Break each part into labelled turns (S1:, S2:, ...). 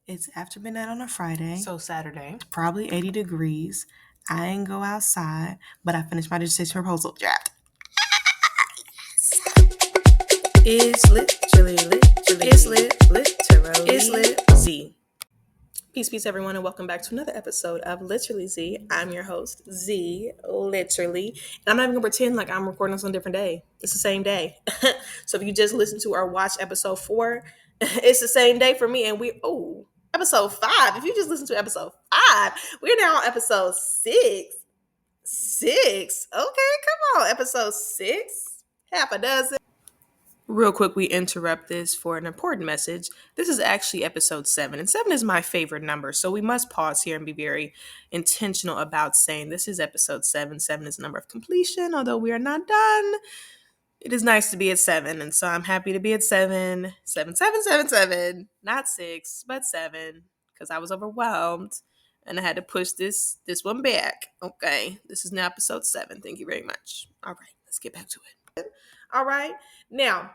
S1: It's after midnight on a Friday.
S2: So Saturday.
S1: Probably 80 degrees. I ain't go outside, but I finished my dissertation proposal draft.
S2: It's literally. It's literally.
S1: It's lit.
S2: Z. Peace, everyone, and welcome back to another episode of Literally Z. I'm your host, Z, literally. And I'm not even going to pretend like I'm recording on some different day. It's the same day. So if you just listened to or watched episode 4, it's the same day for me. And episode 5. If you just listened to episode 5, we're now on episode 6. 6. Okay, come on. Episode 6. Half a dozen. Real quick, we interrupt this for an important message. This is actually episode 7, and 7 is my favorite number, so we must pause here and be very intentional about saying this is episode 7. 7 is a number of completion, although we are not done. It is nice to be at 7, and so I'm happy to be at 7. 7, 7, 7, 7. Not 6, but 7, because I was overwhelmed, and I had to push this one back. Okay, this is now episode 7. Thank you very much. All right, let's get back to it. All right, now,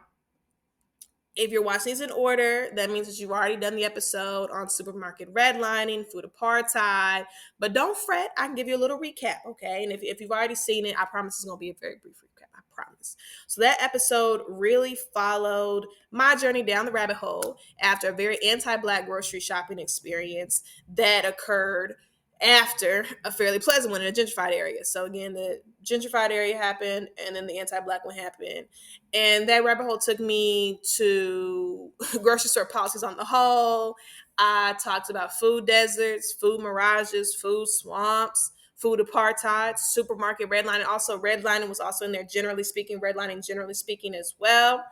S2: if you're watching these in order, that means that you've already done the episode on supermarket redlining, food apartheid. But don't fret, I can give you a little recap, okay? And if you've already seen it, I promise it's going to be a very brief recap, I promise. So that episode really followed my journey down the rabbit hole after a very anti-Black grocery shopping experience that occurred after a fairly pleasant one in a gentrified area. So again, the gentrified area happened, and then the anti-Black one happened. And that rabbit hole took me to grocery store policies on the whole. I talked about food deserts, food mirages, food swamps, food apartheid, supermarket redlining. Also, redlining was also in there, redlining generally speaking as well.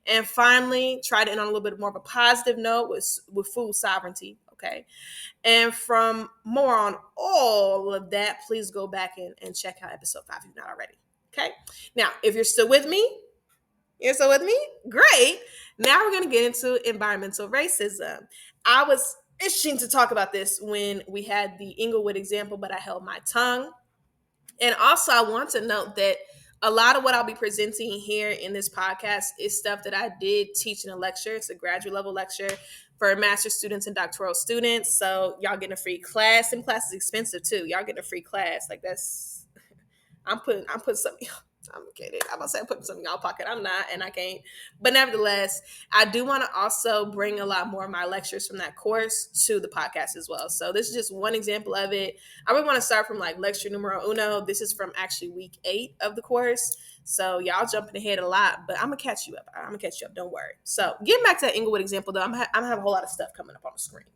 S2: And finally, tried to end on a little bit more of a positive note with food sovereignty. Okay. And from more on all of that, please go back and check out episode 5 if you've not already. Okay. Now, if you're still with me, great. Now we're going to get into environmental racism. I was itching to talk about this when we had the Inglewood example, but I held my tongue. And also, I want to note that a lot of what I'll be presenting here in this podcast is stuff that I did teach in a lecture. It's a graduate level lecture for master's students and doctoral students. So y'all getting a free class, and class is expensive too. Y'all getting a free class. Like that's, I'm putting something. I'm kidding. I'm gonna say I'm putting something in y'all pocket. I'm not, and I can't. But nevertheless, I do want to also bring a lot more of my lectures from that course to the podcast as well. So this is just one example of it. I really want to start from like lecture numero uno. This is from actually week 8 of the course. So y'all jumping ahead a lot, but I'm gonna catch you up. Don't worry. So getting back to that Inglewood example, though, I'm gonna have a whole lot of stuff coming up on the screen.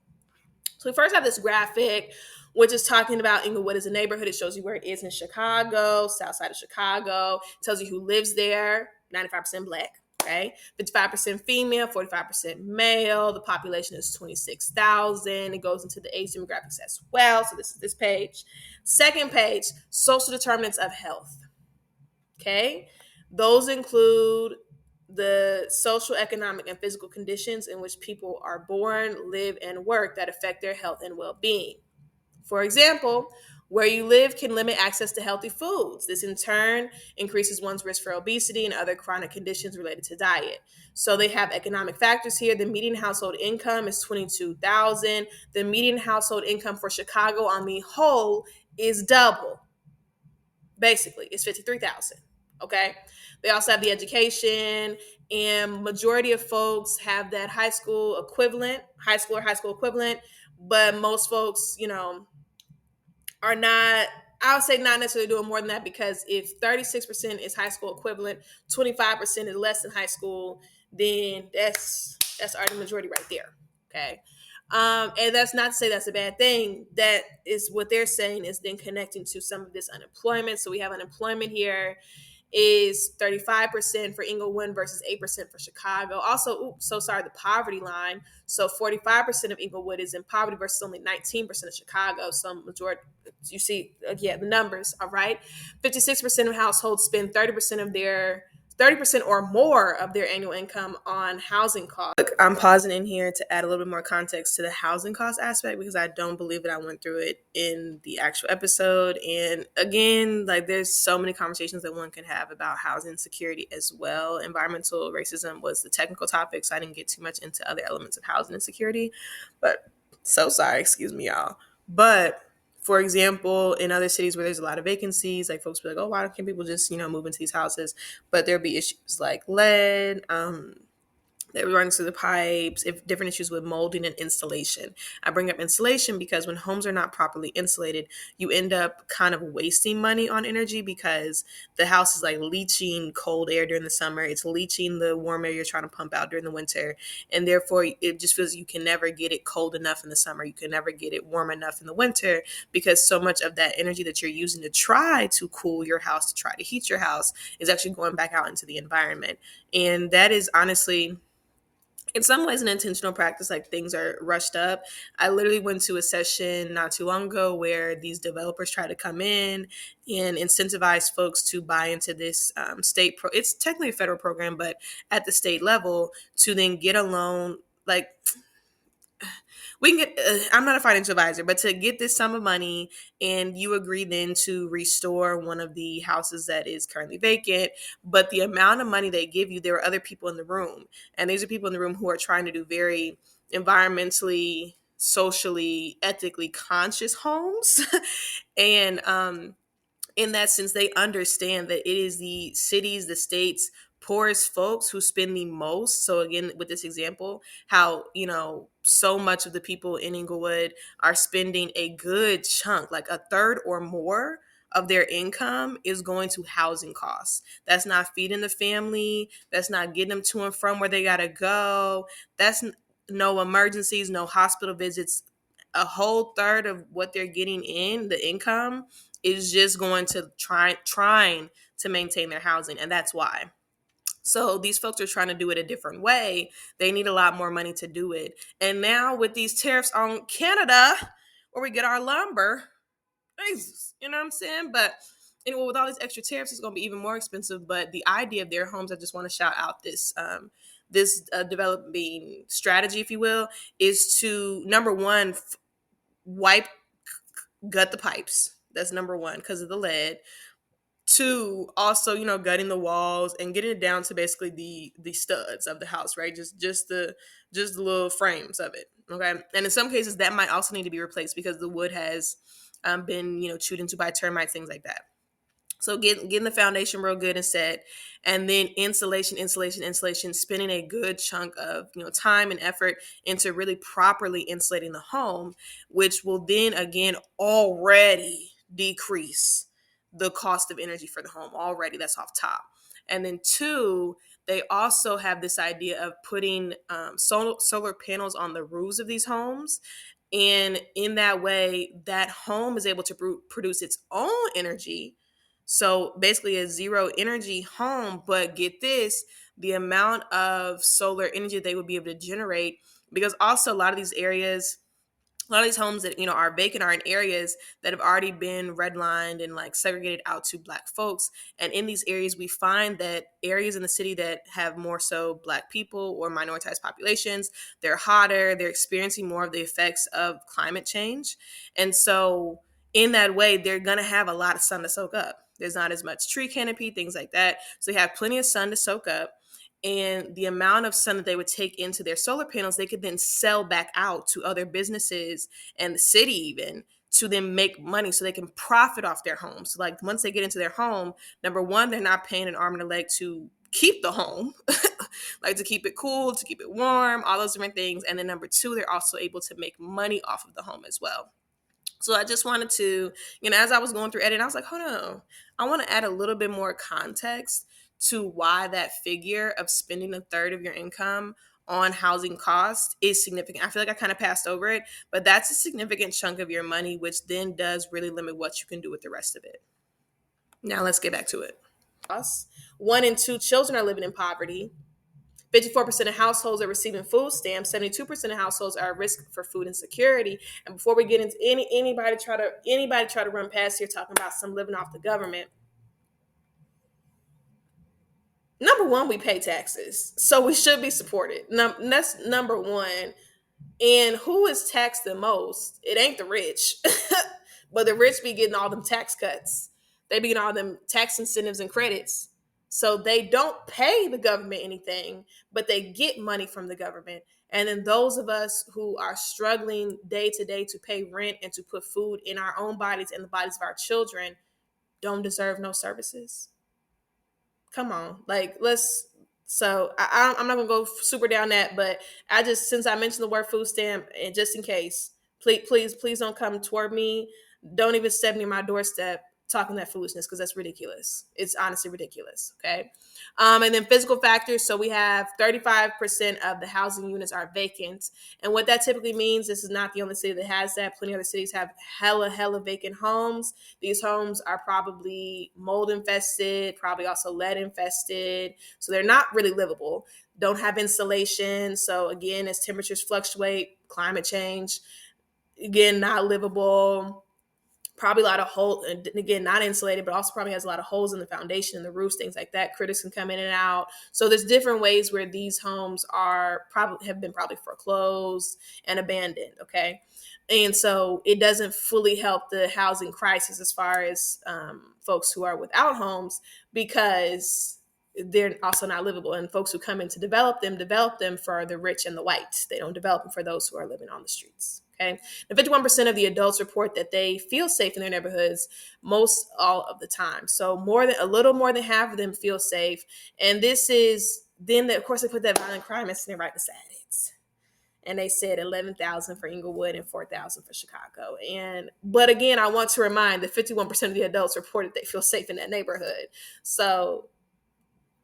S2: So we first have this graphic, which is talking about Inglewood as a neighborhood. It shows you where it is in Chicago, south side of Chicago. It tells you who lives there, 95% Black, okay? 55% female, 45% male. The population is 26,000. It goes into the age demographics as well. So this is this page. Second page, social determinants of health, okay? Those include the social, economic, and physical conditions in which people are born, live, and work that affect their health and well-being. For example, where you live can limit access to healthy foods. This in turn increases one's risk for obesity and other chronic conditions related to diet. So they have economic factors here. The median household income is $22,000. The median household income for Chicago on the whole is double. Basically, it's $53,000. Okay. They also have the education, and majority of folks have that high school or high school equivalent. But most folks, are not, I would say not necessarily doing more than that, because if 36% is high school equivalent, 25% is less than high school, then that's already the majority right there. Okay. And that's not to say that's a bad thing. That is what they're saying is then connecting to some of this unemployment. So we have unemployment here is 35% for Inglewood versus 8% for Chicago. Also, the poverty line. So 45% of Inglewood is in poverty versus only 19% of Chicago. So majority, you see, the numbers, all right? 56% of households spend 30% or more of their annual income on housing costs. Look, I'm pausing in here to add a little bit more context to the housing cost aspect, because I don't believe that I went through it in the actual episode. And again, like, there's so many conversations that one can have about housing security as well. Environmental racism was the technical topic, so I didn't get too much into other elements of housing insecurity. But So sorry, excuse me, y'all. But for example, in other cities where there's a lot of vacancies, like folks be like, oh, why can't people just, move into these houses? But there'll be issues like lead, that runs through the pipes, if different issues with molding and insulation. I bring up insulation because when homes are not properly insulated, you end up kind of wasting money on energy because the house is like leaching cold air during the summer. It's leaching the warm air you're trying to pump out during the winter. And therefore, it just feels you can never get it cold enough in the summer. You can never get it warm enough in the winter because so much of that energy that you're using to try to cool your house, to try to heat your house, is actually going back out into the environment. And that is honestly in some ways an intentional practice, like things are rushed up. I literally went to a session not too long ago where these developers try to come in and incentivize folks to buy into this it's technically a federal program, but at the state level, to then get a loan. Like, we can get I'm not a financial advisor, but to get this sum of money, and you agree then to restore one of the houses that is currently vacant. But the amount of money they give you, there are other people in the room, and these are people in the room who are trying to do very environmentally, socially, ethically conscious homes. And in that sense, they understand that it is the cities, the states, poorest folks who spend the most. So again, with this example, how, so much of the people in Inglewood are spending a good chunk, like a third or more of their income is going to housing costs. That's not feeding the family. That's not getting them to and from where they got to go. No emergencies, no hospital visits. A whole third of what they're getting in the income is just going to trying to maintain their housing, and that's why. So these folks are trying to do it a different way. They need a lot more money to do it. And now with these tariffs on Canada, where we get our lumber, Jesus, you know what I'm saying? But anyway, with all these extra tariffs, it's going to be even more expensive. But the idea of their homes, I just want to shout out this developing strategy, if you will, is to number one, wipe gut the pipes. That's number one because of the lead. Two, also, gutting the walls and getting it down to basically the studs of the house, right? Just the little frames of it. Okay. And in some cases that might also need to be replaced because the wood has been, chewed into by termites, things like that. So getting the foundation real good and set, and then insulation, spending a good chunk of time and effort into really properly insulating the home, which will then again already decrease the cost of energy for the home already. That's off top. And then two, they also have this idea of putting solar panels on the roofs of these homes. And in that way, that home is able to produce its own energy, so basically a zero energy home, but get this, the amount of solar energy they would be able to generate, because also a lot of these homes that are vacant are in areas that have already been redlined and like segregated out to Black folks. And in these areas, we find that areas in the city that have more so Black people or minoritized populations, they're hotter, they're experiencing more of the effects of climate change. And so in that way, they're going to have a lot of sun to soak up. There's not as much tree canopy, things like that. So they have plenty of sun to soak up, and the amount of sun that they would take into their solar panels, they could then sell back out to other businesses and the city even, to then make money so they can profit off their homes. So like once they get into their home, number one, they're not paying an arm and a leg to keep the home, like to keep it cool, to keep it warm, all those different things. And then number two, they're also able to make money off of the home as well. So I just wanted to, as I was going through editing, I was like, hold on, I want to add a little bit more context to why that figure of spending a third of your income on housing cost is significant. I feel like I kind of passed over it, but that's a significant chunk of your money, which then does really limit what you can do with the rest of it. Now let's get back to it. Us, 1 in 2 children are living in poverty. 54% of households are receiving food stamps. 72% of households are at risk for food insecurity. And before we get into anybody try to run past here talking about some living off the government, number one, we pay taxes, so we should be supported. That's number one. And who is taxed the most? It ain't the rich, but the rich be getting all them tax cuts. They be getting all them tax incentives and credits. So they don't pay the government anything, but they get money from the government. And then those of us who are struggling day to day to pay rent and to put food in our own bodies and the bodies of our children don't deserve no services. Come on, like let's. So I'm not gonna go super down that, but I just, since I mentioned the word food stamp, and just in case, please don't come toward me. Don't even step near my doorstep talking that foolishness, because that's ridiculous. It's honestly ridiculous. Okay. And then physical factors. So we have 35% of the housing units are vacant. And what that typically means, this is not the only city that has that. Plenty of other cities have hella vacant homes. These homes are probably mold infested, probably also lead infested. So they're not really livable. Don't have insulation. So again, as temperatures fluctuate, climate change, again, not livable. Probably a lot of holes, and again, not insulated, but also probably has a lot of holes in the foundation and the roofs, things like that. Critters can come in and out. So there's different ways where these homes are probably have been probably foreclosed and abandoned. Okay. And so it doesn't fully help the housing crisis as far as folks who are without homes, because they're also not livable. And folks who come in to develop them for the rich and the white. They don't develop them for those who are living on the streets. Okay. And 51% of the adults report that they feel safe in their neighborhoods most all of the time. So a little more than half of them feel safe. And this is then, of course, they put that violent crime estimate right beside it. And they said 11,000 for Inglewood and 4,000 for Chicago. But again, I want to remind that 51% of the adults reported they feel safe in that neighborhood. So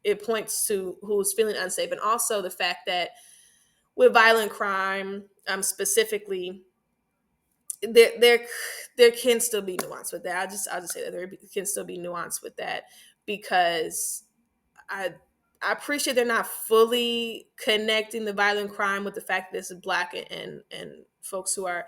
S2: it points to who's feeling unsafe, and also the fact that with violent crime, specifically, there there there can still be nuance with that. I'll just say that there can still be nuance with that, because I I appreciate they're not fully connecting the violent crime with the fact that this is black and folks who are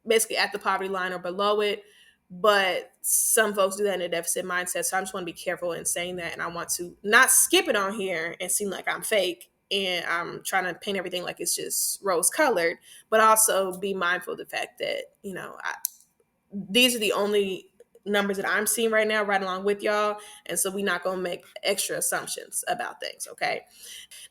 S2: basically at the poverty line or below it. But some folks do that in a deficit mindset. So I just want to be careful in saying that. And I want to not skip it on here and seem like I'm fake and I'm trying to paint everything like it's just rose colored, but also be mindful of the fact that, these are the only numbers that I'm seeing right now, right along with y'all. And so we're not going to make extra assumptions about things. Okay.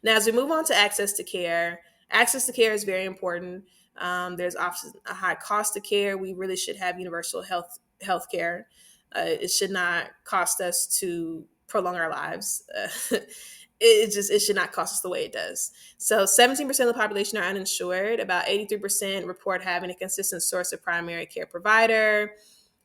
S2: Now, as we move on to access to care is very important. There's often a high cost of care. We really should have universal health care. It should not cost us to prolong our lives. It should not cost us the way it does. So 17% of the population are uninsured. About 83% report having a consistent source of primary care provider.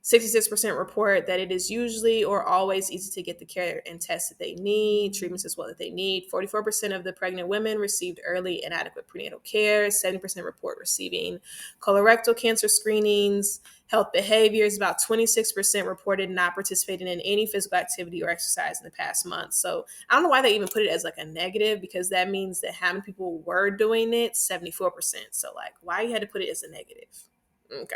S2: 66% report that it is usually or always easy to get the care and tests that they need, treatments as well that they need. 44% of the pregnant women received early and adequate prenatal care. 70% report receiving colorectal cancer screenings. Health behaviors, about 26% reported not participating in any physical activity or exercise in the past month. So I don't know why they even put it as like a negative, because that means that how many people were doing it, 74%. So like, why you had to put it as a negative? Okay.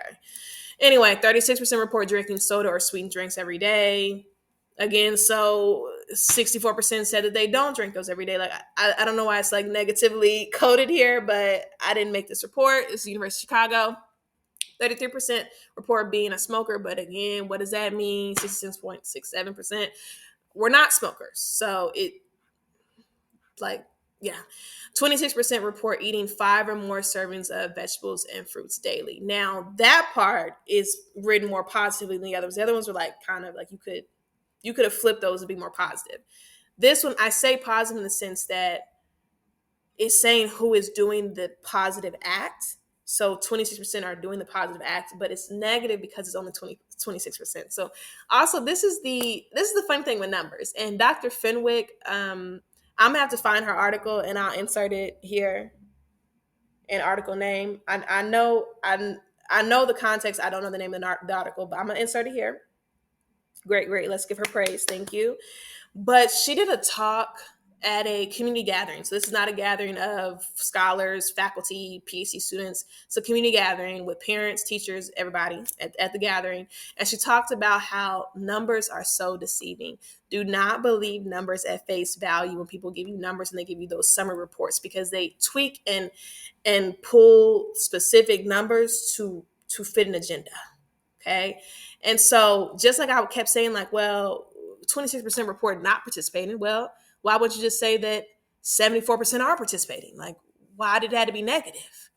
S2: Anyway, 36% report drinking soda or sweetened drinks every day. Again, so 64% said that they don't drink those every day. Like, I don't know why it's like negatively coded here, but I didn't make this report. It's the University of Chicago. 33% report being a smoker, but again, what does that mean? 66.67% were not smokers. So it, like, yeah. 26% report eating 5 or more servings of vegetables and fruits daily. Now, that part is written more positively than the others. The other ones were like kind of like you could have flipped those to be more positive. This one, I say positive in the sense that it's saying who is doing the positive act. So 26% are doing the positive act, but it's negative because it's only 26%. So also this is the fun thing with numbers. And Dr. Fenwick, I'm gonna have to find her article and I'll insert it here. An article name. I know the context. I don't know the name of the article, but I'm gonna insert it here. Great. Let's give her praise. Thank you. But she did a talk at a community gathering. So this is not a gathering of scholars, faculty, PhD students. It's a community gathering with parents, teachers, everybody at the gathering. And she talked about how numbers are so deceiving. Do not believe numbers at face value when people give you numbers and they give you those summary reports, because they tweak and pull specific numbers to fit an agenda. Okay. And so just like I kept saying, like, well, 26% report not participating. Well, why would you just say that 74% are participating? Like, why did it have to be negative?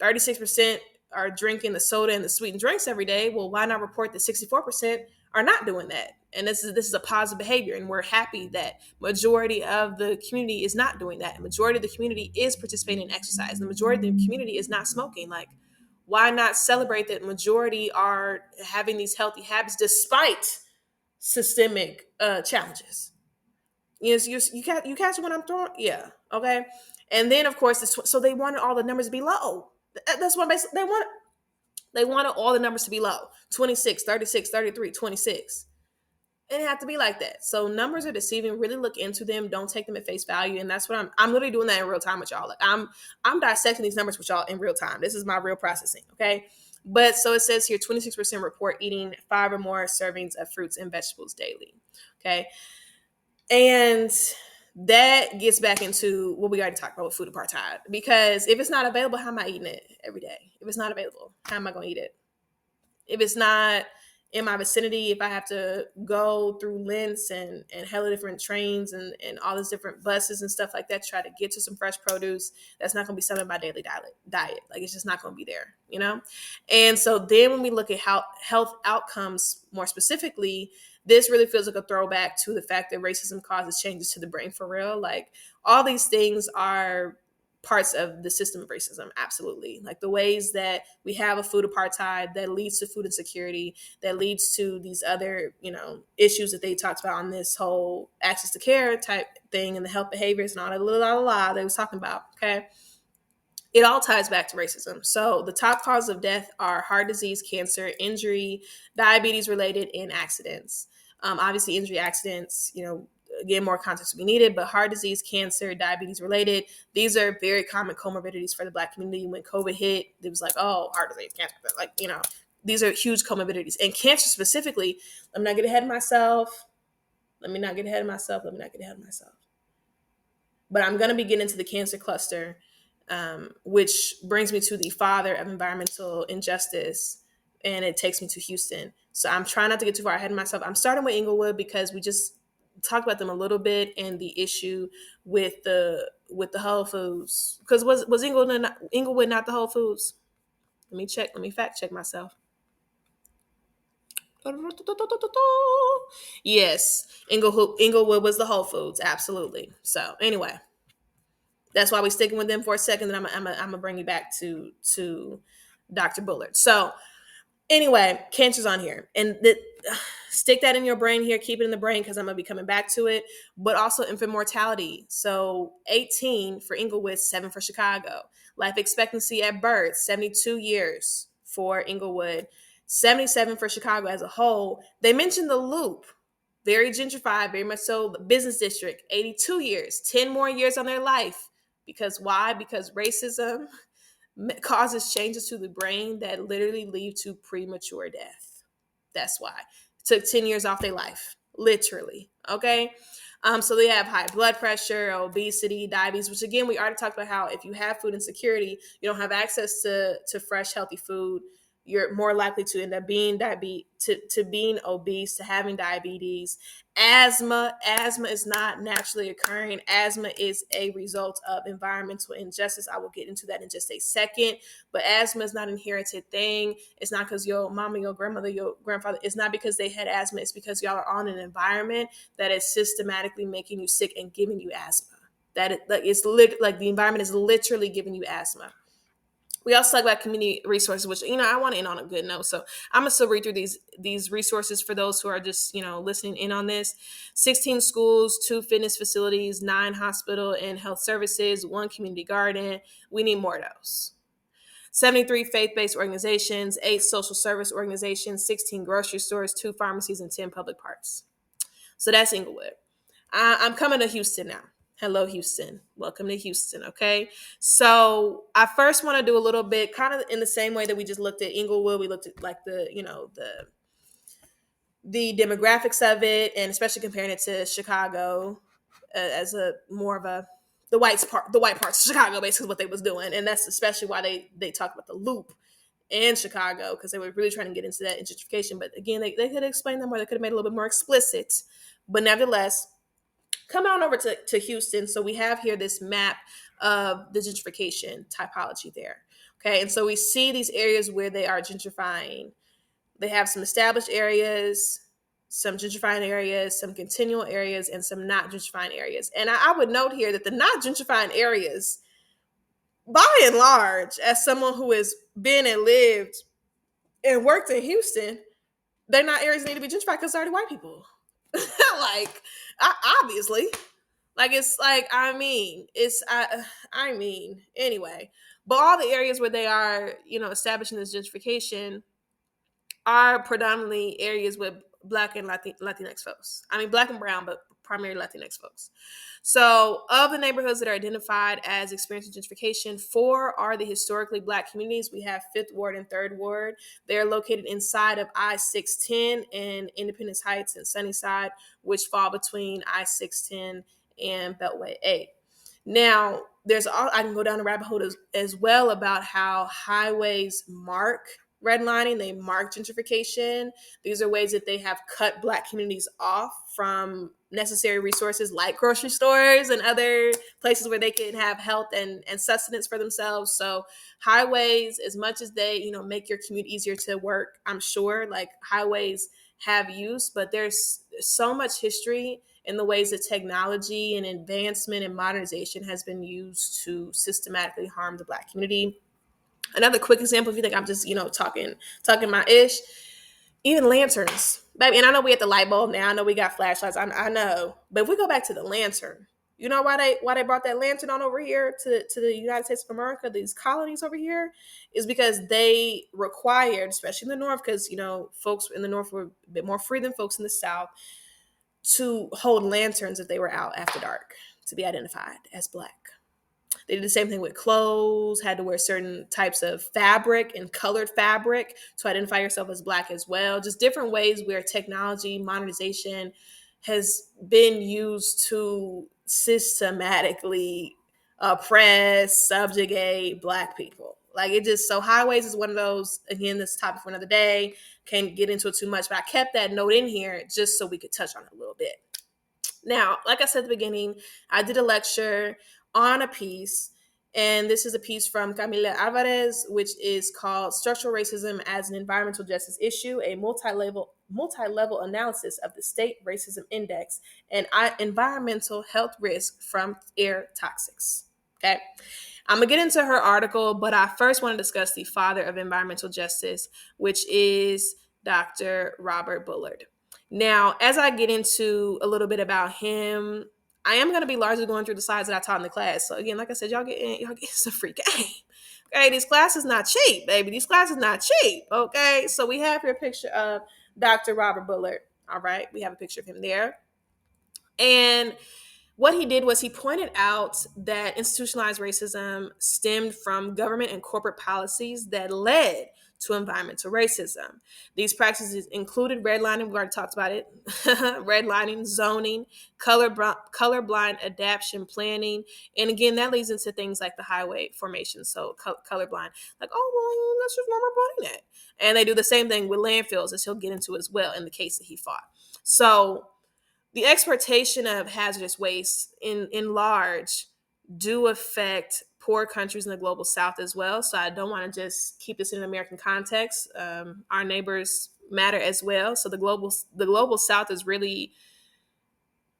S2: 36% are drinking the soda and the sweetened drinks every day. Well, why not report that 64% are not doing that? And this is a positive behavior, and we're happy that majority of the community is not doing that. The majority of the community is participating in exercise. The majority of the community is not smoking. Like, why not celebrate that majority are having these healthy habits despite systemic challenges? You catch what I'm throwing? Yeah. Okay. And then of course, so they wanted all the numbers to be low. That's what basically they wanted all the numbers to be low. 26, 36, 33, 26. It didn't have to be like that. So numbers are deceiving. Really look into them. Don't take them at face value. And that's what I'm literally doing that in real time with y'all. Like I'm dissecting these numbers with y'all in real time. This is my real processing. Okay. But so it says here 26% report eating 5 or more servings of fruits and vegetables daily. Okay. And that gets back into what we already talked about with food apartheid. Because if it's not available, how am I eating it every day? If it's not available, how am I going to eat it? If it's not in my vicinity, if I have to go through Lints and hella different trains and all these different buses and stuff like that, to try to get to some fresh produce, that's not going to be something in my daily diet. Like, it's just not going to be there, you know? And so then when we look at how health outcomes more specifically, this really feels like a throwback to the fact that racism causes changes to the brain for real. Like, all these things are parts of the system of racism, absolutely. Like the ways that we have a food apartheid that leads to food insecurity, that leads to these other, issues that they talked about on this whole access to care type thing and the health behaviors and all that they was talking about. Okay. It all ties back to racism. So the top causes of death are heart disease, cancer, injury, diabetes related, and accidents. Obviously, injury, accidents, again, more context will be needed, but heart disease, cancer, diabetes related, these are very common comorbidities for the Black community. When COVID hit, it was like, oh, heart disease, cancer, these are huge comorbidities. And cancer specifically, let me not get ahead of myself. But I'm going to be getting into the cancer cluster, which brings me to the father of environmental injustice, and it takes me to Houston. So I'm trying not to get too far ahead of myself. I'm starting with Inglewood because we just talked about them a little bit, and the issue with the Whole Foods. Because was Inglewood not the Whole Foods? Let me check. Let me fact check myself. Yes, Inglewood was the Whole Foods, absolutely. So anyway, that's why we're sticking with them for a second. And I'm gonna bring you back to Dr. Bullard. So anyway, cancer's on here, and stick that in your brain here. Keep it in the brain because I'm gonna be coming back to it. But also infant mortality. So 18 for Inglewood, 7 for Chicago. Life expectancy at birth, 72 years for Inglewood, 77 for Chicago as a whole. They mentioned the Loop. Very gentrified, very much so. Business district, 82 years, 10 more years on their life. Because why? Because racism causes changes to the brain that literally lead to premature death. That's why. It took 10 years off their life, literally. Okay. So they have high blood pressure, obesity, diabetes, which again, we already talked about how if you have food insecurity, you don't have access to fresh, healthy food, you're more likely to end up being to being obese, to having diabetes. Asthma is not naturally occurring. Asthma is a result of environmental injustice. I will get into that in just a second. But asthma is not an inherited thing. It's not because your mama, your grandmother, your grandfather, it's not because they had asthma. It's because y'all are on an environment that is systematically making you sick and giving you asthma. Like the environment is literally giving you asthma. We also talk about community resources, which I want to end on a good note. So I'm gonna still read through these resources for those who are just listening in on this. 16 schools, 2 fitness facilities, 9 hospital and health services, 1 community garden. We need more of those. 73 faith-based organizations, 8 social service organizations, 16 grocery stores, 2 pharmacies, and 10 public parks. So that's Inglewood. I'm coming to Houston now. Hello, Houston. Welcome to Houston. Okay. So I first want to do a little bit kind of in the same way that we just looked at Inglewood. We looked at like the demographics of it, and especially comparing it to Chicago as a more of a the white parts of Chicago, basically what they was doing. And that's especially why they talk about the Loop in Chicago, because they were really trying to get into that gentrification. But again, they could have explained them more. They could have made it a little bit more explicit. But nevertheless, coming on over to Houston. So we have here this map of the gentrification typology there. Okay, and so we see these areas where they are gentrifying. They have some established areas, some gentrifying areas, some continual areas, and some not gentrifying areas. And I would note here that the not gentrifying areas, by and large, as someone who has been and lived and worked in Houston, they're not areas that need to be gentrified because they're already white people. Like, obviously, like it's like I mean anyway. But all the areas where they are, establishing this gentrification are predominantly areas with Black and Latinx folks. I mean, Black and brown, but primarily Latinx folks. So, of the neighborhoods that are identified as experiencing gentrification, 4 are the historically Black communities. We have Fifth Ward and Third Ward. They're located inside of I-610 and Independence Heights and Sunnyside, which fall between I-610 and Beltway 8. Now, I can go down the rabbit hole as well about how highways mark redlining, they mark gentrification. These are ways that they have cut Black communities off from necessary resources like grocery stores and other places where they can have health and sustenance for themselves. So highways, as much as they, make your commute easier to work, I'm sure like highways have use, but there's so much history in the ways that technology and advancement and modernization has been used to systematically harm the Black community. Another quick example, if you think I'm just, talking my ish, even lanterns, baby. And I know we at the light bulb now. I know we got flashlights. I know, but if we go back to the lantern, you know why they brought that lantern on over here to the United States of America, these colonies over here, is because they required, especially in the North, because folks in the North were a bit more free than folks in the South, to hold lanterns if they were out after dark to be identified as Black. They did the same thing with clothes, had to wear certain types of fabric and colored fabric to identify yourself as Black as well. Just different ways where technology, modernization has been used to systematically oppress, subjugate Black people. Like so highways is one of those, again, this topic for another day. Can't get into it too much, but I kept that note in here just so we could touch on it a little bit. Now, like I said at the beginning, I did a lecture on a piece, and this is a piece from Camila Alvarez, which is called Structural Racism as an Environmental Justice Issue, a multi-level analysis of the State Racism Index and environmental health risk from air toxics. Okay. I'm going to get into her article, but I first want to discuss the father of environmental justice, which is Dr. Robert Bullard. Now, as I get into a little bit about him, I am going to be largely going through the slides that I taught in the class. So again, like I said, y'all get some free game. Okay, these classes not cheap, baby. These classes not cheap. Okay, so we have here a picture of Dr. Robert Bullard. All right, we have a picture of him there. And what he did was he pointed out that institutionalized racism stemmed from government and corporate policies that led to environmental racism. These practices included redlining, we already talked about it, redlining, zoning, colorblind adaptation planning. And again, that leads into things like the highway formation. So colorblind, like, oh, well, that's just normal pointing at. And they do the same thing with landfills, as he'll get into as well in the case that he fought. So the exportation of hazardous waste in large do affect poor countries in the global South as well. So I don't want to just keep this in an American context. Our neighbors matter as well. So the global South is really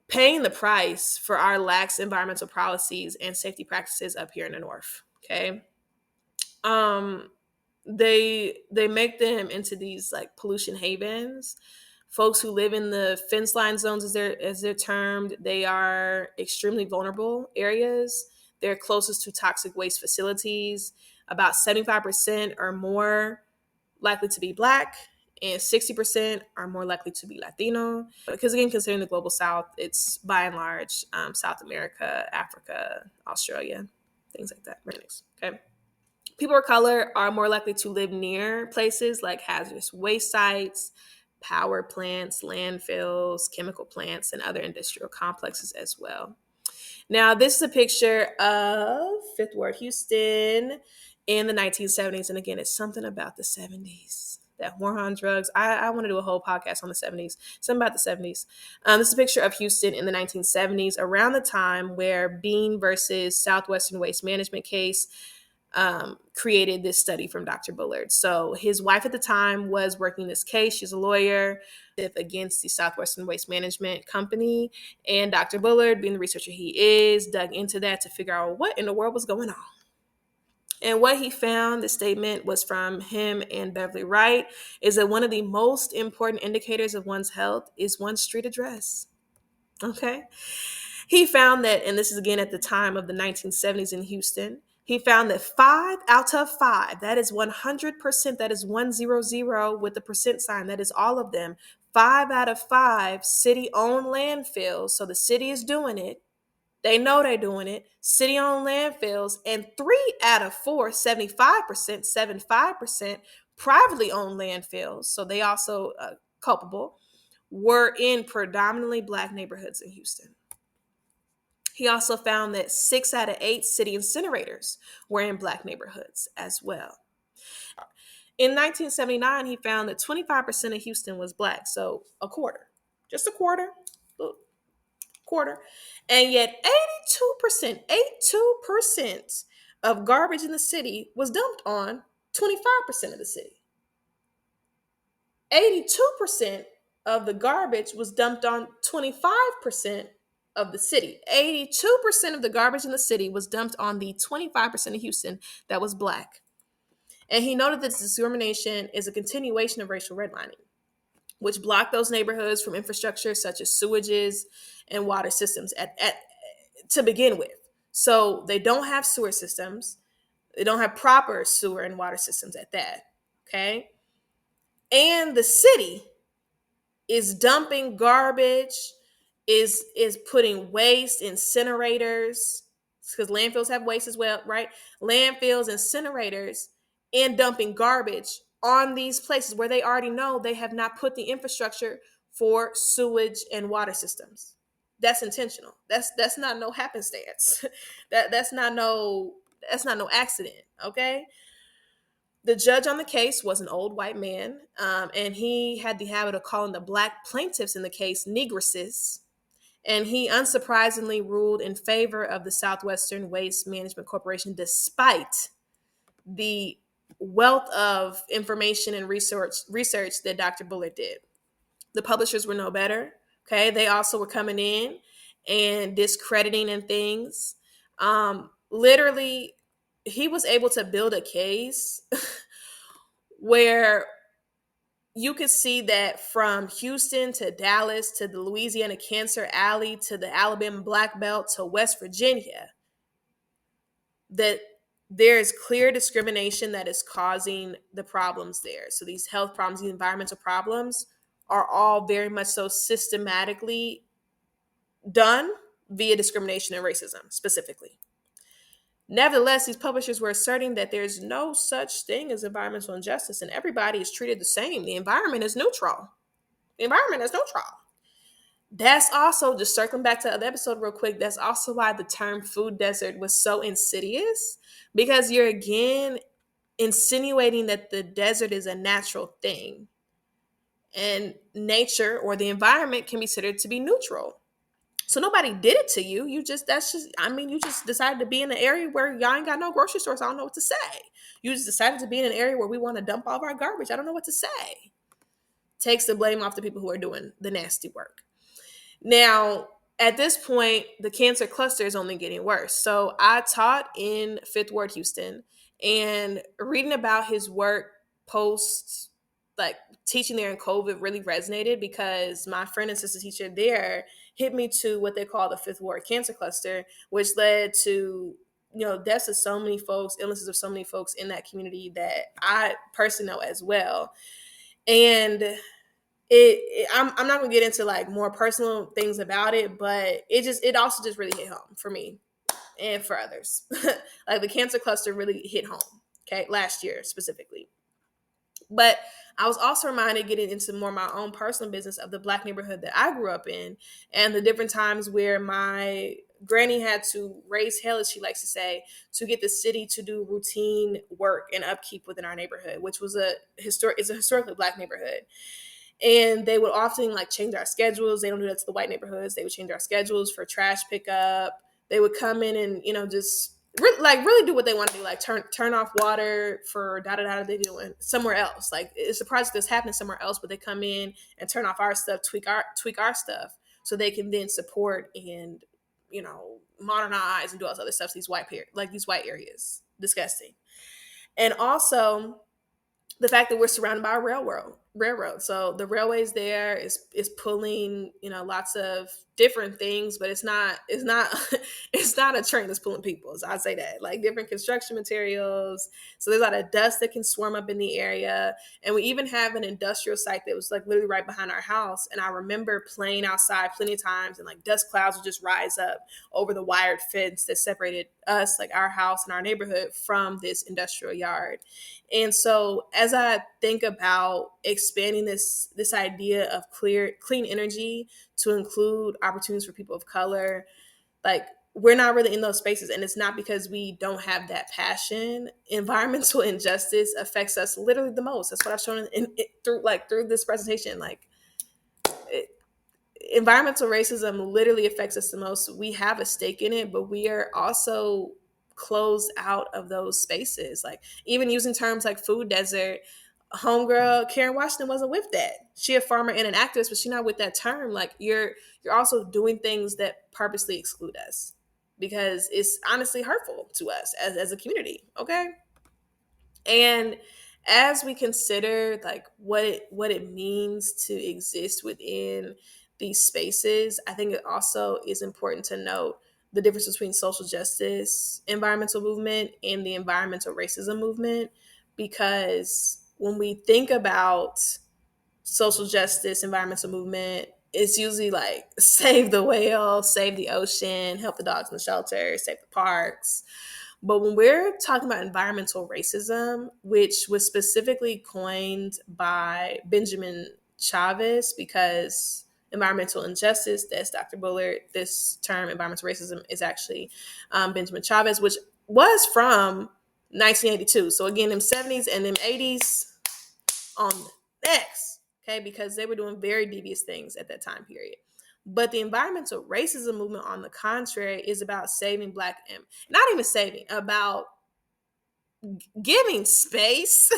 S2: paying the price for our lax environmental policies and safety practices up here in the North. Okay. They make them into these like pollution havens. Folks who live in the fence line zones, as they're termed, they are extremely vulnerable areas. They're closest to toxic waste facilities. About 75% are more likely to be Black, and 60% are more likely to be Latino. Because again, considering the global South, it's by and large South America, Africa, Australia, things like that. Okay. People of color are more likely to live near places like hazardous waste sites, power plants, landfills, chemical plants, and other industrial complexes as well. Now, this is a picture of Fifth Ward, Houston in the 1970s. And again, it's something about the 70s that war on drugs. I want to do a whole podcast on the 70s, something about the 70s. This is a picture of Houston in the 1970s, around the time where Bean versus Southwestern Waste Management case created this study from Dr. Bullard. So his wife at the time was working this case. She's a lawyer against the Southwestern Waste Management Company. And Dr. Bullard, being the researcher he is, dug into that to figure out what in the world was going on. And what he found, the statement was from him and Beverly Wright, is that one of the most important indicators of one's health is one's street address. Okay. He found that, and this is again at the time of the 1970s in Houston, he found that 5 out of 5, that is 100%, that is 100 with the percent sign, that is all of them, 5 out of 5 city-owned landfills, so the city is doing it, they know they're doing it, city-owned landfills, and 3 out of 4, 75%, 75%, privately owned landfills, so they also culpable, were in predominantly Black neighborhoods in Houston. He also found that 6 out of 8 city incinerators were in Black neighborhoods as well. In 1979, he found that 25% of Houston was Black, so a quarter, just a quarter. And yet 82% of garbage in the city was dumped on 25% of the city. 82% of the garbage was dumped on 25% of the city. 82% of the garbage in the city was dumped on the 25% of Houston that was Black. And he noted that this discrimination is a continuation of racial redlining, which blocked those neighborhoods from infrastructure such as sewages and water systems to begin with. So they don't have sewer systems. They don't have proper sewer and water systems at that. Okay. And the city is dumping garbage, is putting waste, incinerators, because landfills have waste as well, right? Landfills, incinerators, and dumping garbage on these places where they already know they have not put the infrastructure for sewage and water systems. That's intentional. That's not no happenstance. that's not no accident. Okay. The judge on the case was an old white man, and he had the habit of calling the Black plaintiffs in the case negresses. And he unsurprisingly ruled in favor of the Southwestern Waste Management Corporation, despite the wealth of information and research that Dr. Bullard did. The publishers were no better. Okay, they also were coming in and discrediting and things. Literally, he was able to build a case where you could see that from Houston to Dallas to the Louisiana Cancer Alley to the Alabama Black Belt to West Virginia, that there is clear discrimination that is causing the problems there. So these health problems, these environmental problems are all very much so systematically done via discrimination and racism specifically. Nevertheless, these publishers were asserting that there's no such thing as environmental injustice and everybody is treated the same. The environment is neutral. The environment is neutral. That's also, just circling back to the episode real quick, that's also why the term food desert was so insidious, because you're again insinuating that the desert is a natural thing and nature or the environment can be considered to be neutral. So nobody did it to you. You just decided to be in an area where y'all ain't got no grocery stores. I don't know what to say. You just decided to be in an area where we want to dump all of our garbage. I don't know what to say. Takes the blame off the people who are doing the nasty work. Now, at this point, the cancer cluster is only getting worse. So I taught in Fifth Ward, Houston, and reading about his work post, like teaching there in COVID, really resonated because my friend and sister teacher there hit me to what they call the Fifth Ward Cancer Cluster, which led to, deaths of so many folks, illnesses of so many folks in that community that I personally know as well. And I'm not gonna get into like more personal things about it, but it also just really hit home for me and for others. Like the cancer cluster really hit home, okay, last year specifically. But I was also reminded, getting into more my own personal business, of the Black neighborhood that I grew up in, and the different times where my granny had to raise hell, as she likes to say, to get the city to do routine work and upkeep within our neighborhood, which was it's a historically Black neighborhood. And they would often like change our schedules. They don't do that to the white neighborhoods. They would change our schedules for trash pickup. They would come in and, just really do what they want to do, like turn off water for da da da. They do it somewhere else. Like, it's a project that's happening somewhere else, but they come in and turn off our stuff, tweak our stuff, so they can then support and, modernize and do all this other stuff to these white areas. Disgusting. And also, the fact that we're surrounded by a railroad. So the railways there is pulling, lots of different things, but it's not it's not a train that's pulling people. So I'd say that, like, different construction materials. So there's a lot of dust that can swarm up in the area. And we even have an industrial site that was like literally right behind our house. And I remember playing outside plenty of times, and like dust clouds would just rise up over the wired fence that separated us, like our house and our neighborhood, from this industrial yard. And so as I think about expanding this idea of clean energy to include opportunities for people of color, like, we're not really in those spaces, and it's not because we don't have that passion. Environmental injustice affects us literally the most. That's what I've shown through this presentation. Like, it, environmental racism literally affects us the most. We have a stake in it, but we are also closed out of those spaces. Like, even using terms like food desert, homegirl Karen Washington wasn't with that. She a farmer and an activist, but she's not with that term. Like, you're also doing things that purposely exclude us, because it's honestly hurtful to us as a community. Okay. And as we consider like what it means to exist within these spaces, I think it also is important to note the difference between social justice environmental movement and the environmental racism movement. Because when we think about social justice environmental movement, it's usually like save the whale, save the ocean, help the dogs in the shelter, save the parks. But when we're talking about environmental racism, which was specifically coined by Benjamin Chavez, because environmental injustice, that's Dr. Bullard, this term environmental racism is actually Benjamin Chavez, which was from 1982. So again, them 70s and them 80s on the next, okay, because they were doing very devious things at that time period. But the environmental racism movement, on the contrary, is about saving Black and not even saving, about giving space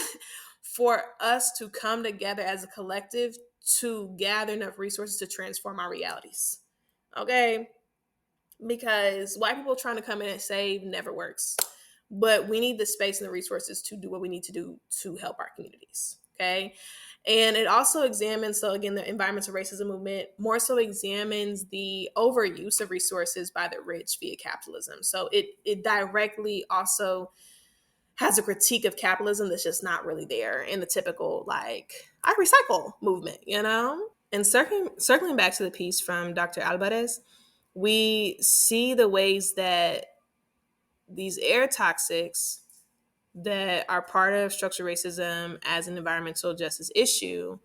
S2: for us to come together as a collective to gather enough resources to transform our realities. Okay? Because white people trying to come in and save never works. But we need the space and the resources to do what we need to do to help our communities. Okay. And it also examines, so again, the environmental racism movement more so examines the overuse of resources by the rich via capitalism. So it directly also has a critique of capitalism that's just not really there in the typical, like, I recycle movement. And circling back to the piece from Dr. Alvarez, we see the ways that these air toxics that are part of structural racism as an environmental justice issue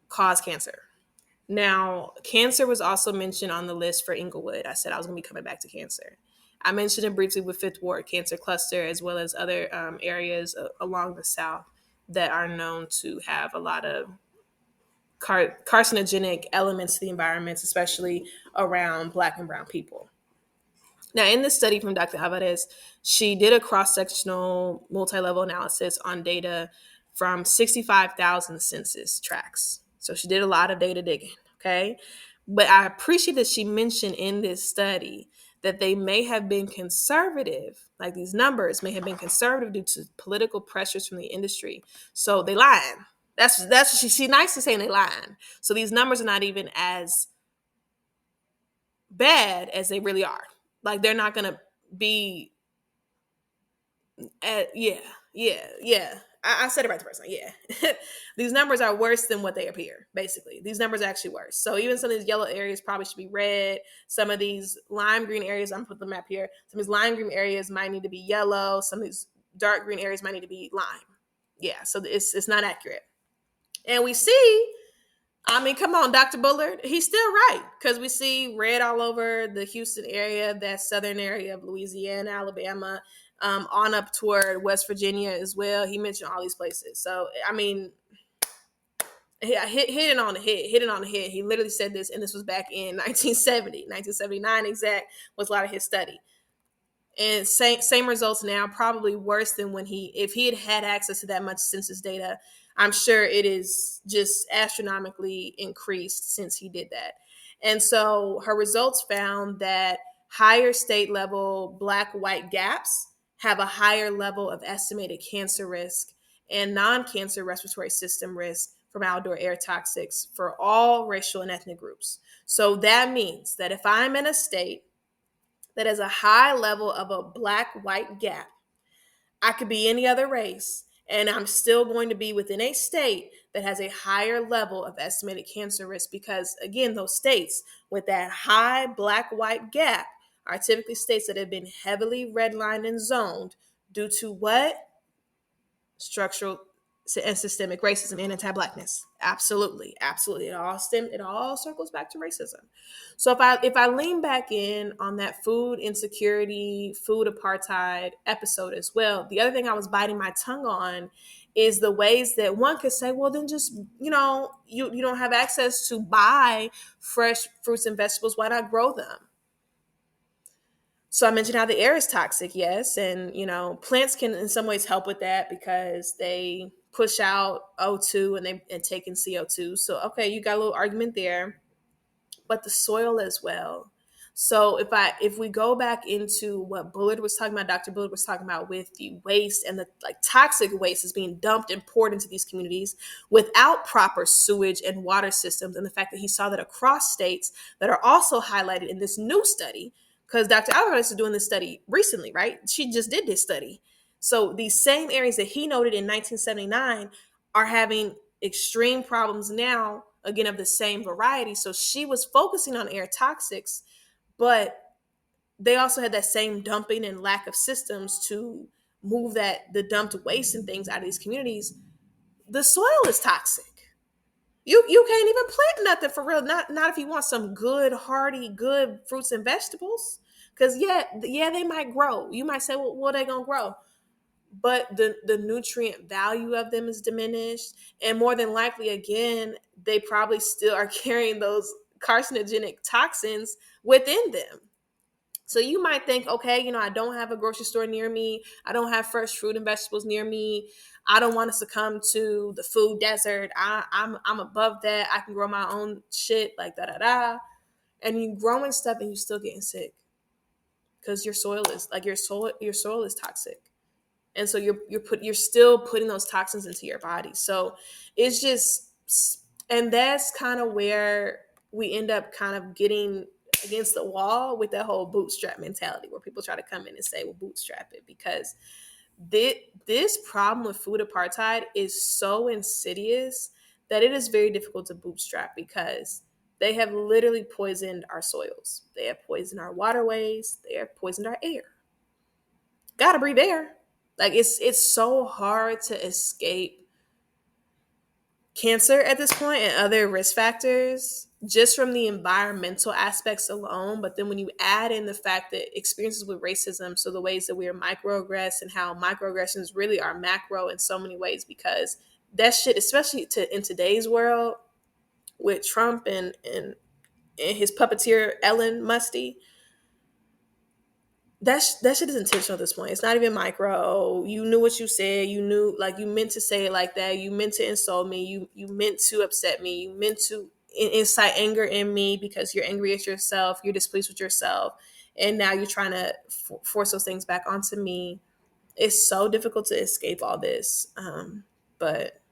S2: cause cancer. Now, cancer was also mentioned on the list for Inglewood. I said I was going to be coming back to cancer. I mentioned it briefly with Fifth Ward Cancer Cluster, as well as other areas along the South that are known to have a lot of carcinogenic elements to the environments, especially around Black and brown people. Now, in this study from Dr. Alvarez, she did a cross-sectional multi-level analysis on data from 65,000 census tracts. So she did a lot of data digging, okay? But I appreciate that she mentioned in this study that they may have been conservative, like these numbers may have been conservative due to political pressures from the industry. So they lying. That's what she nice to saying they lying. So these numbers are not even as bad as they really are. Like, they're not gonna be yeah, yeah. I said it right the first time. Yeah. These numbers are worse than what they appear, basically. These numbers are actually worse. So even some of these yellow areas probably should be red. Some of these lime green areas, I'm putting the map here. Some of these lime green areas might need to be yellow. Some of these dark green areas might need to be lime. Yeah, so it's not accurate. And we see, I mean, come on, Dr. Bullard, he's still right, because we see red all over the Houston area, that southern area of Louisiana, Alabama, on up toward West Virginia as well. He mentioned all these places. So, I mean, hitting on the head, hitting on the head. He literally said this, and this was back in 1970, 1979 exact was a lot of his study. And same results now, probably worse than when if he had had access to that much census data. I'm sure it is just astronomically increased since he did that. And so her results found that higher state level black white gaps have a higher level of estimated cancer risk and non-cancer respiratory system risk from outdoor air toxics for all racial and ethnic groups. So that means that if I'm in a state that has a high level of a black white gap, I could be any other race, and I'm still going to be within a state that has a higher level of estimated cancer risk, because, again, those states with that high black white gap are typically states that have been heavily redlined and zoned due to what? Structural and systemic racism and anti-blackness. Absolutely, absolutely. It all circles back to racism. So if I lean back in on that food insecurity, food apartheid episode as well, the other thing I was biting my tongue on is the ways that one could say, well, then just, you don't have access to buy fresh fruits and vegetables, why not grow them? So I mentioned how the air is toxic, yes, and plants can in some ways help with that because they push out O2 and take in CO2. So okay, you got a little argument there, but the soil as well. So if we go back into what Bullard was talking about, Dr. Bullard was talking about with the waste and the toxic waste is being dumped and poured into these communities without proper sewage and water systems, and the fact that he saw that across states that are also highlighted in this new study, because Dr. Alvarez is doing this study recently, right? She just did this study. So these same areas that he noted in 1979 are having extreme problems now, again, of the same variety. So she was focusing on air toxics, but they also had that same dumping and lack of systems to move the dumped waste and things out of these communities. The soil is toxic. You can't even plant nothing for real. Not if you want some good, hearty, good fruits and vegetables. Because yeah, they might grow. You might say, well, what are they gonna grow? But the nutrient value of them is diminished, and more than likely, again, they probably still are carrying those carcinogenic toxins within them. So you might think, okay, I don't have a grocery store near me, I don't have fresh fruit and vegetables near me, I don't want to succumb to the food desert, I'm above that, I can grow my own shit, like da da da. And you growing stuff and you still getting sick because your soil is toxic, and so you're still putting those toxins into your body. So it's just, and that's kind of where we end up kind of getting against the wall with that whole bootstrap mentality, where people try to come in and say, well, bootstrap it, because this problem with food apartheid is so insidious that it is very difficult to bootstrap, because they have literally poisoned our soils, they have poisoned our waterways, they have poisoned our air. Gotta breathe air. Like it's so hard to escape cancer at this point and other risk factors just from the environmental aspects alone. But then when you add in the fact that experiences with racism, so the ways that we are microaggressed and how microaggressions really are macro in so many ways, because that shit, especially in today's world with Trump and his puppeteer Ellen Musty, that shit is intentional at this point. It's not even micro. You knew what you said. You knew, like, you meant to say it like that. You meant to insult me. You meant to upset me. You meant to incite anger in me because you're angry at yourself. You're displeased with yourself, and now you're trying to force those things back onto me. It's so difficult to escape all this. But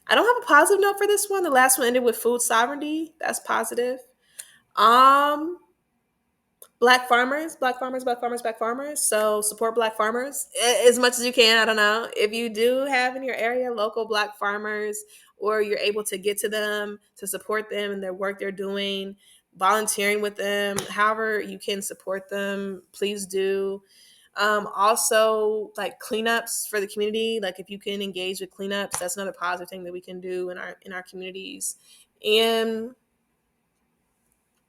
S2: I don't have a positive note for this one. The last one ended with food sovereignty. That's positive. Um, Black farmers, black farmers, black farmers, black farmers. So support black farmers as much as you can. I don't know if you do have in your area local black farmers, or you're able to get to them to support them and their work they're doing, volunteering with them, however you can support them, please do. Also, like cleanups for the community. Like if you can engage with cleanups, that's another positive thing that we can do in our communities. And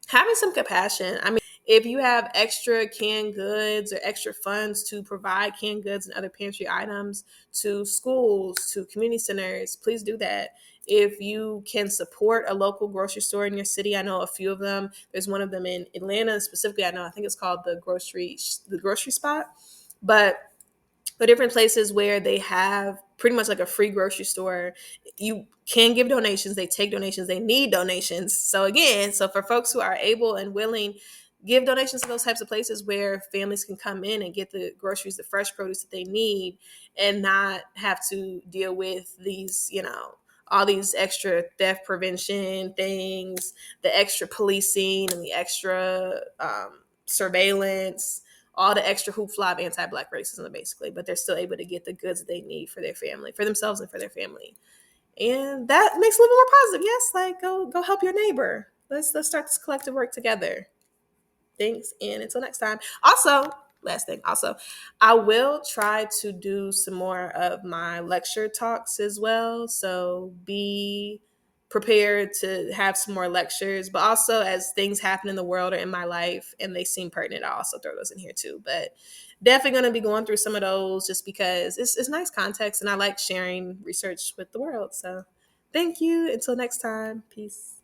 S2: having some compassion. I mean, if you have extra canned goods or extra funds to provide canned goods and other pantry items to schools, to community centers, please do that. If you can support a local grocery store in your city, I know a few of them. There's one of them in Atlanta specifically. I know, I think it's called the grocery spot. But for different places where they have pretty much like a free grocery store, you can give donations. They take donations. They need donations. So again, so for folks who are able and willing, give donations to those types of places where families can come in and get the groceries, the fresh produce that they need, and not have to deal with these, all these extra theft prevention things, the extra policing and the extra surveillance, all the extra hoopla of anti-black racism, basically. But they're still able to get the goods that they need for their family, for themselves and for their family. And that makes it a little more positive. Yes, like go help your neighbor. Let's start this collective work together. Thanks, and until next time. Also, last thing, also, I will try to do some more of my lecture talks as well. So be prepared to have some more lectures, but also as things happen in the world or in my life and they seem pertinent, I'll also throw those in here too. But definitely going to be going through some of those just because it's nice context and I like sharing research with the world. So thank you. Until next time. Peace.